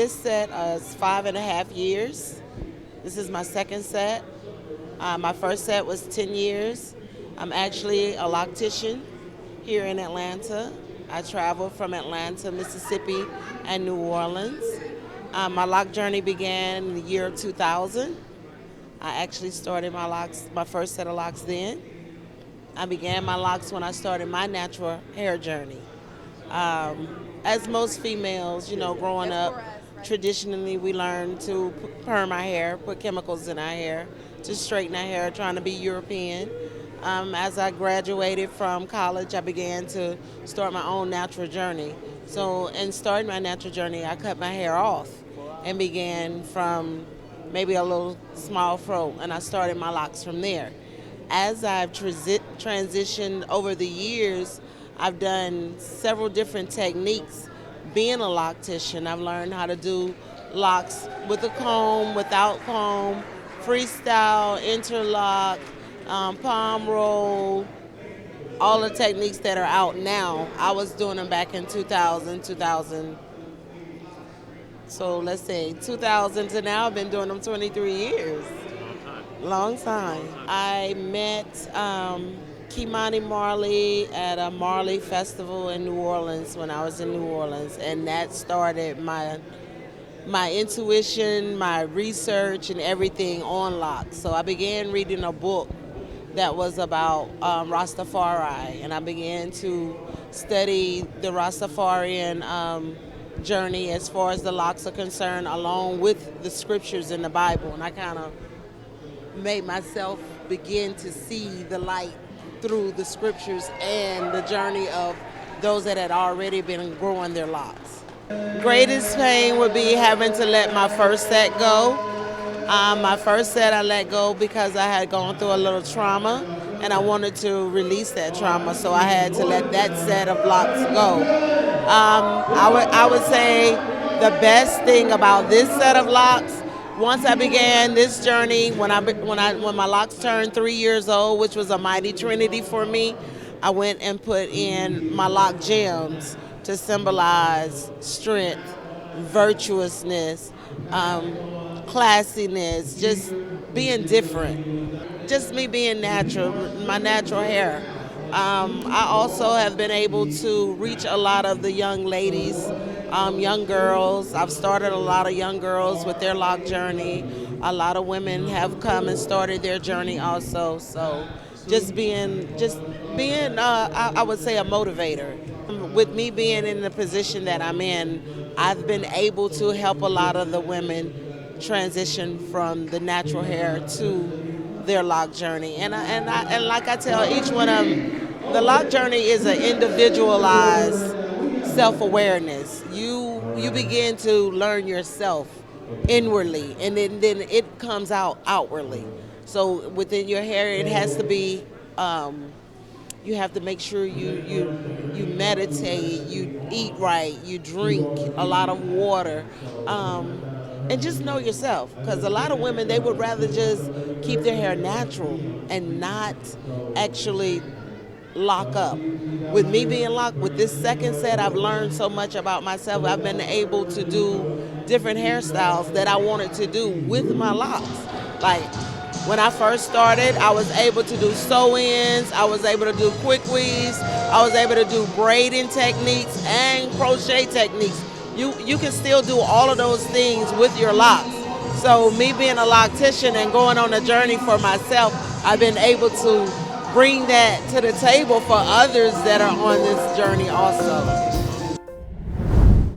This set is 5.5 years. This is my second set. My first set was 10 years. I'm actually a loctician here in Atlanta. I traveled from Atlanta, Mississippi, and New Orleans. My lock journey began in the year 2000. I actually started my first set of locks then. I began my locks when I started my natural hair journey. As most females, growing up, traditionally we learn to perm our hair, put chemicals in our hair to straighten our hair, trying to be European. As I graduated from college, I began to start my own natural journey. So, in starting my natural journey, I cut my hair off and began from maybe a little small fro, and I started my locks from there. As I've transitioned over the years, I've done several different techniques. Being a loctician, I've learned how to do locks with a comb, without comb, freestyle, interlock, palm roll, all the techniques that are out now. I was doing them back in 2000. So let's say 2000 to now, I've been doing them 23 years. Long time. I met Kimani Marley at a Marley festival in New Orleans when I was in New Orleans, and that started my intuition, my research, and everything on locks. So I began reading a book that was about Rastafari, and I began to study the Rastafarian journey as far as the locks are concerned, along with the scriptures in the Bible, and I kind of made myself begin to see the light through the scriptures and the journey of those that had already been growing their locks. Greatest pain would be having to let my first set go. My first set I let go because I had gone through a little trauma and I wanted to release that trauma, so I had to let that set of locks go. I would say the best thing about this set of locks, once I began this journey, when my locks turned 3 years old, which was a mighty trinity for me, I went and put in my lock gems to symbolize strength, virtuousness, classiness, just being different, just me being natural, my natural hair. I also have been able to reach a lot of the young ladies, young girls. I've started a lot of young girls with their lock journey. A lot of women have come and started their journey also. So I would say a motivator. With me being in the position that I'm in, I've been able to help a lot of the women transition from the natural hair to their lock journey. And like I tell each one of them, the lock journey is an individualized self-awareness. You begin to learn yourself inwardly, and then it comes out outwardly. So within your hair, it has to be. You have to make sure you meditate, you eat right, you drink a lot of water, and just know yourself. Because a lot of women, they would rather just keep their hair natural and not actually lock up. With me being locked, with this second set, I've learned so much about myself. I've been able to do different hairstyles that I wanted to do with my locks. Like when I first started, I was able to do sew-ins, I was able to do quick weaves, I was able to do braiding techniques and crochet techniques. You can still do all of those things with your locks. So me being a loctician and going on a journey for myself, I've been able to bring that to the table for others that are on this journey also.